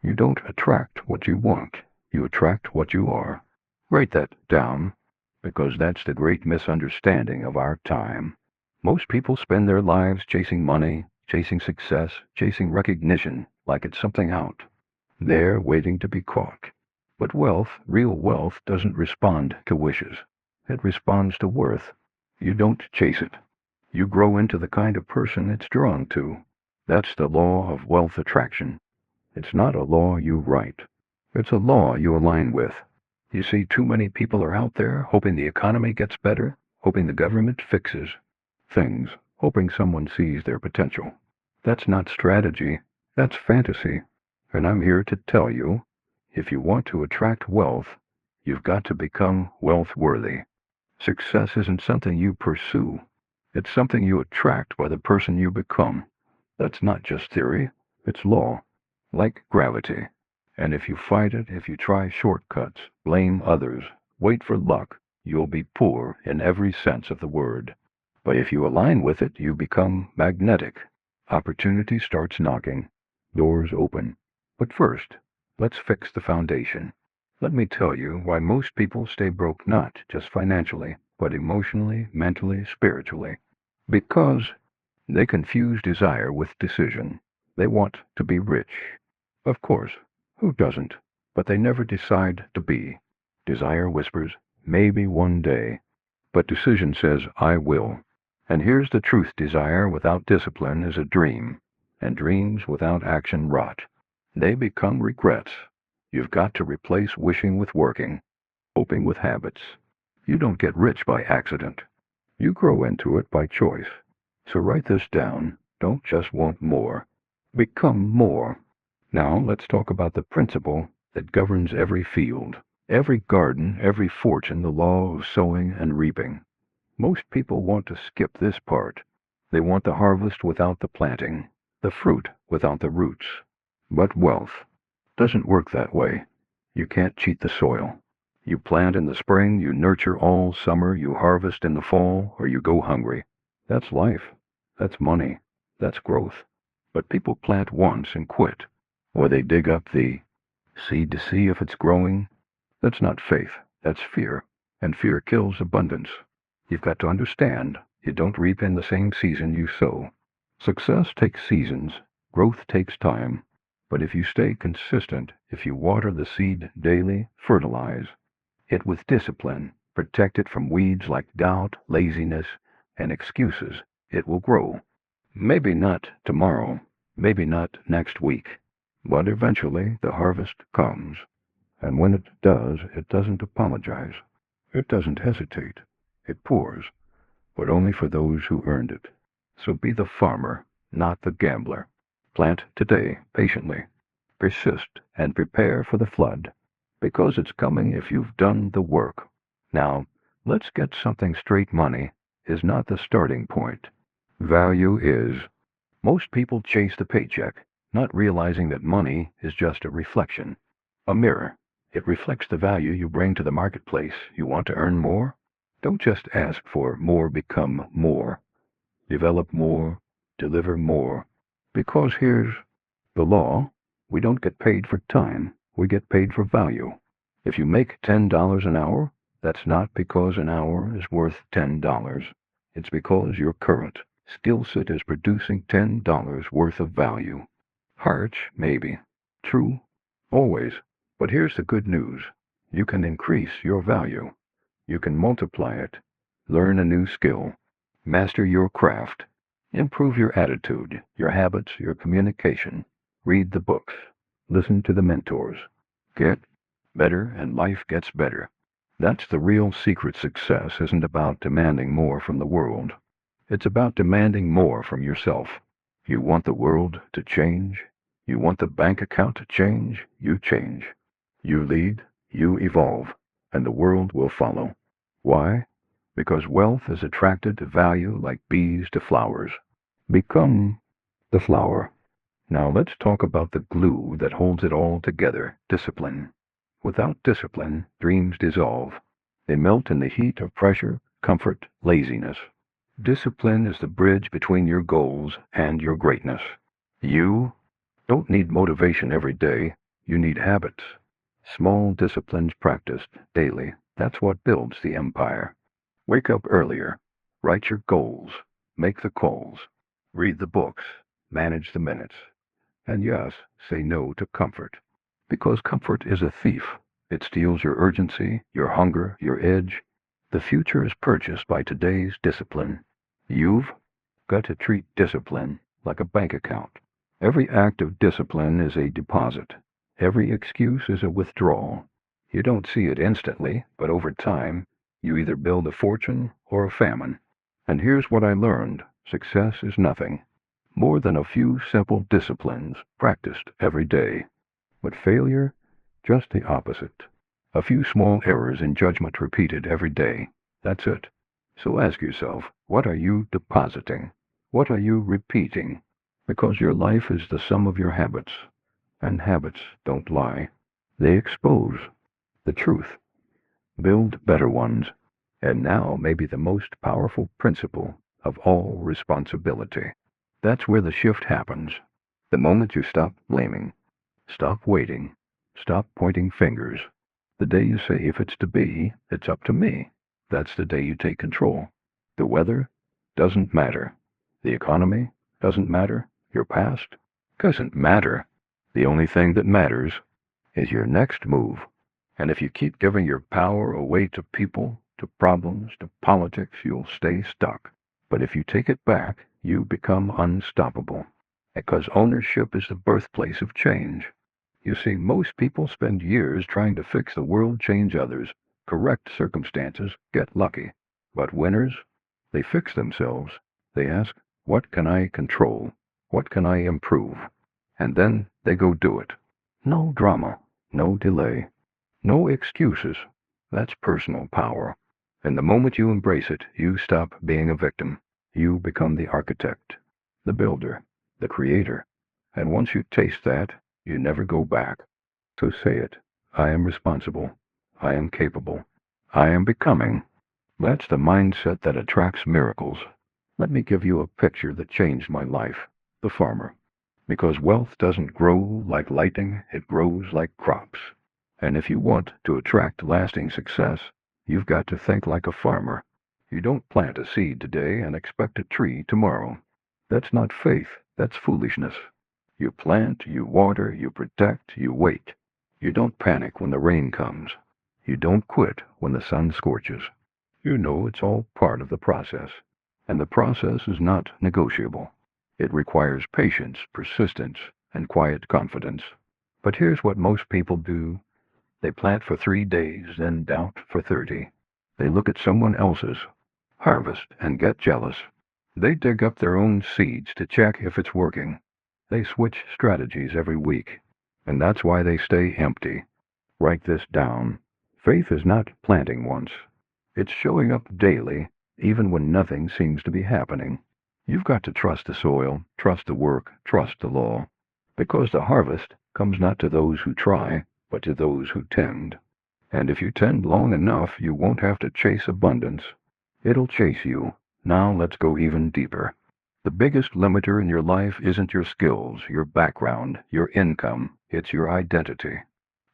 You don't attract what you want. You attract what you are. Write that down, because that's the great misunderstanding of our time. Most people spend their lives chasing money, chasing success, chasing recognition like it's something out there waiting to be caught. But wealth, real wealth, doesn't respond to wishes. It responds to worth. You don't chase it. You grow into the kind of person it's drawn to. That's the law of wealth attraction. It's not a law you write. It's a law you align with. You see, too many people are out there hoping the economy gets better, hoping the government fixes things, hoping someone sees their potential. That's not strategy. That's fantasy. And I'm here to tell you, if you want to attract wealth, you've got to become wealth-worthy. Success isn't something you pursue. It's something you attract by the person you become. That's not just theory. It's law. Like gravity. And if you fight it, if you try shortcuts, blame others, wait for luck, you'll be poor in every sense of the word. But if you align with it, you become magnetic. Opportunity starts knocking. Doors open. But first, let's fix the foundation. Let me tell you why most people stay broke not just financially, but emotionally, mentally, spiritually. Because they confuse desire with decision. They want to be rich. Of course, who doesn't? But they never decide to be. Desire whispers, maybe one day. But decision says, I will. And here's the truth, desire without discipline is a dream. And dreams without action rot. They become regrets. You've got to replace wishing with working, hoping with habits. You don't get rich by accident. You grow into it by choice. So write this down. Don't just want more. Become more. Now let's talk about the principle that governs every field, every garden, every fortune, the law of sowing and reaping. Most people want to skip this part. They want the harvest without the planting, the fruit without the roots. But wealth doesn't work that way. You can't cheat the soil. You plant in the spring, you nurture all summer, you harvest in the fall, or you go hungry. That's life. That's money. That's growth. But people plant once and quit. Or they dig up the seed to see if it's growing. That's not faith. That's fear. And fear kills abundance. You've got to understand, you don't reap in the same season you sow. Success takes seasons. Growth takes time. But if you stay consistent, if you water the seed daily, fertilize it with discipline, protect it from weeds like doubt, laziness, and excuses, it will grow. Maybe not tomorrow, maybe not next week, but eventually the harvest comes. And when it does, it doesn't apologize. It doesn't hesitate. It pours, but only for those who earned it. So be the farmer, not the gambler. Plant today, patiently. Persist and prepare for the flood, because it's coming if you've done the work. Now, let's get something straight. Money is not the starting point. Value is. Most people chase the paycheck, not realizing that money is just a reflection, a mirror. It reflects the value you bring to the marketplace. You want to earn more? Don't just ask for more, become more. Develop more, deliver more. Because here's the law. We don't get paid for time. We get paid for value. If you make $10 an hour, that's not because an hour is worth $10. It's because your current skill set is producing $10 worth of value. Harsh, maybe. True, always. But here's the good news. You can increase your value. You can multiply it. Learn a new skill. Master your craft. Improve your attitude, your habits, your communication. Read the books. Listen to the mentors. Get better and life gets better. That's the real secret. Success isn't about demanding more from the world. It's about demanding more from yourself. You want the world to change? You want the bank account to change? You change. You lead, you evolve, and the world will follow. Why? Because wealth is attracted to value like bees to flowers. Become the flower. Now let's talk about the glue that holds it all together, discipline. Without discipline, dreams dissolve. They melt in the heat of pressure, comfort, laziness. Discipline is the bridge between your goals and your greatness. You don't need motivation every day. You need habits. Small disciplines practiced daily. That's what builds the empire. Wake up earlier. Write your goals. Make the calls. Read the books. Manage the minutes. And yes, say no to comfort. Because comfort is a thief. It steals your urgency, your hunger, your edge. The future is purchased by today's discipline. You've got to treat discipline like a bank account. Every act of discipline is a deposit. Every excuse is a withdrawal. You don't see it instantly, but over time, you either build a fortune or a famine. And here's what I learned. Success is nothing more than a few simple disciplines practiced every day. But failure, just the opposite. A few small errors in judgment repeated every day. That's it. So ask yourself, what are you depositing? What are you repeating? Because your life is the sum of your habits. And habits don't lie. They expose the truth. Build better ones. And now may be the most powerful principle of all responsibility. That's where the shift happens. The moment you stop blaming, stop waiting, stop pointing fingers. The day you say, if it's to be, it's up to me. That's the day you take control. The weather doesn't matter. The economy doesn't matter. Your past doesn't matter. The only thing that matters is your next move. And if you keep giving your power away to people, to problems, to politics, you'll stay stuck. But if you take it back, you become unstoppable. Because ownership is the birthplace of change. You see, most people spend years trying to fix the world, change others, correct circumstances, get lucky. But winners, they fix themselves. They ask, what can I control? What can I improve? And then they go do it. No drama, no delay, no excuses. That's personal power. And the moment you embrace it, you stop being a victim. You become the architect, the builder, the creator. And once you taste that, you never go back. So say it. I am responsible. I am capable. I am becoming. That's the mindset that attracts miracles. Let me give you a picture that changed my life. The farmer. Because wealth doesn't grow like lightning, it grows like crops. And if you want to attract lasting success, you've got to think like a farmer. You don't plant a seed today and expect a tree tomorrow. That's not faith, that's foolishness. You plant, you water, you protect, you wait. You don't panic when the rain comes. You don't quit when the sun scorches. You know it's all part of the process. And the process is not negotiable. It requires patience, persistence, and quiet confidence. But here's what most people do. They plant for 3 days, then doubt for 30. They look at someone else's harvest and get jealous. They dig up their own seeds to check if it's working. They switch strategies every week. And that's why they stay empty. Write this down. Faith is not planting once. It's showing up daily, even when nothing seems to be happening. You've got to trust the soil, trust the work, trust the law. Because the harvest comes not to those who try, but to those who tend. And if you tend long enough, you won't have to chase abundance. It'll chase you. Now let's go even deeper. The biggest limiter in your life isn't your skills, your background, your income. It's your identity.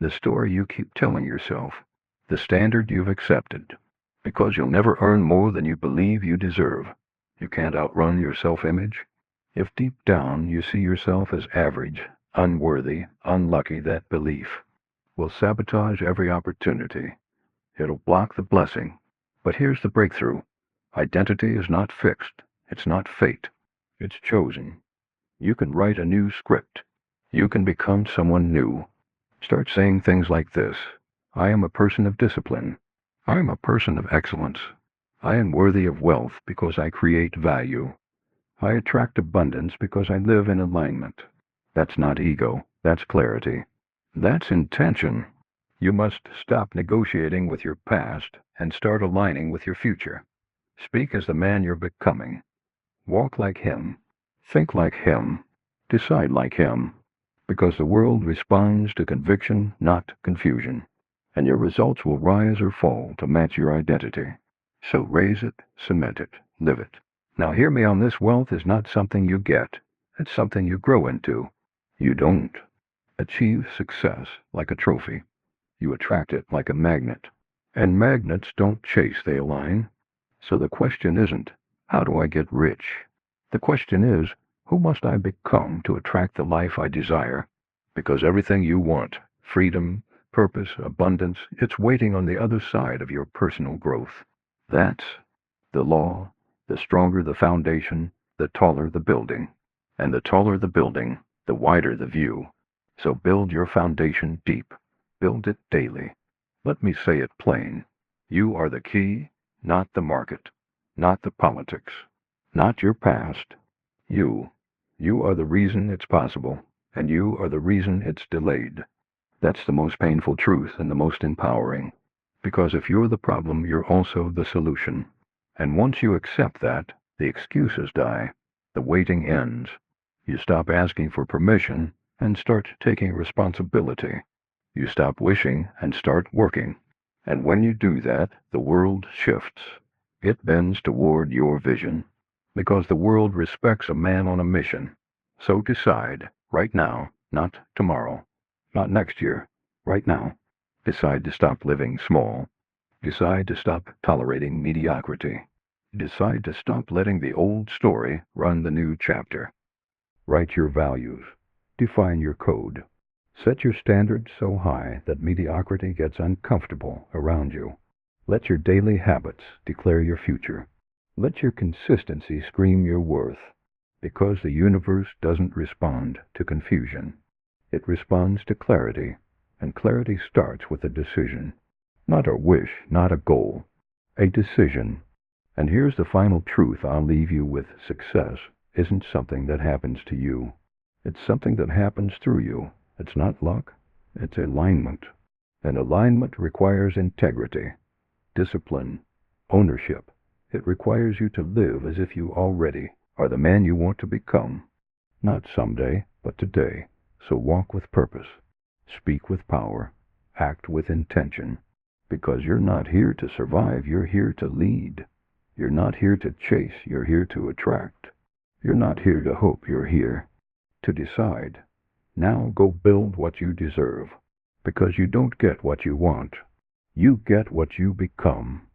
The story you keep telling yourself. The standard you've accepted. Because you'll never earn more than you believe you deserve. You can't outrun your self-image. If deep down you see yourself as average, unworthy, unlucky, that belief will sabotage every opportunity. It'll block the blessing. But here's the breakthrough. Identity is not fixed. It's not fate. It's chosen. You can write a new script. You can become someone new. Start saying things like this. I am a person of discipline. I am a person of excellence. I am worthy of wealth because I create value. I attract abundance because I live in alignment. That's not ego. That's clarity. That's intention. You must stop negotiating with your past and start aligning with your future. Speak as the man you're becoming. Walk like him. Think like him. Decide like him. Because the world responds to conviction, not confusion. And your results will rise or fall to match your identity. So raise it, cement it, live it. Now hear me on this. Wealth is not something you get. It's something you grow into. You don't Achieve success like a trophy. You attract it like a magnet. And magnets don't chase, they align. So the question isn't, how do I get rich? The question is, who must I become to attract the life I desire? Because everything you want, freedom, purpose, abundance, it's waiting on the other side of your personal growth. That's the law. The stronger the foundation, the taller the building. And the taller the building, the wider the view. So build your foundation deep. Build it daily. Let me say it plain. You are the key, not the market, not the politics, not your past. You. You are the reason it's possible, and you are the reason it's delayed. That's the most painful truth and the most empowering. Because if you're the problem, you're also the solution. And once you accept that, the excuses die. The waiting ends. You stop asking for permission and start taking responsibility. You stop wishing and start working. And when you do that, the world shifts. It bends toward your vision. Because the world respects a man on a mission. So decide, right now, not tomorrow, not next year, right now. Decide to stop living small. Decide to stop tolerating mediocrity. Decide to stop letting the old story run the new chapter. Write your values. Define your code. Set your standards so high that mediocrity gets uncomfortable around you. Let your daily habits declare your future. Let your consistency scream your worth. Because the universe doesn't respond to confusion. It responds to clarity, and clarity starts with a decision. Not a wish, not a goal. A decision. And here's the final truth I'll leave you with. Success isn't something that happens to you. It's something that happens through you. It's not luck. It's alignment. And alignment requires integrity, discipline, ownership. It requires you to live as if you already are the man you want to become. Not someday, but today. So walk with purpose. Speak with power. Act with intention. Because you're not here to survive, you're here to lead. You're not here to chase, you're here to attract. You're not here to hope, you're here to decide. Now go build what you deserve. Because you don't get what you want. You get what you become.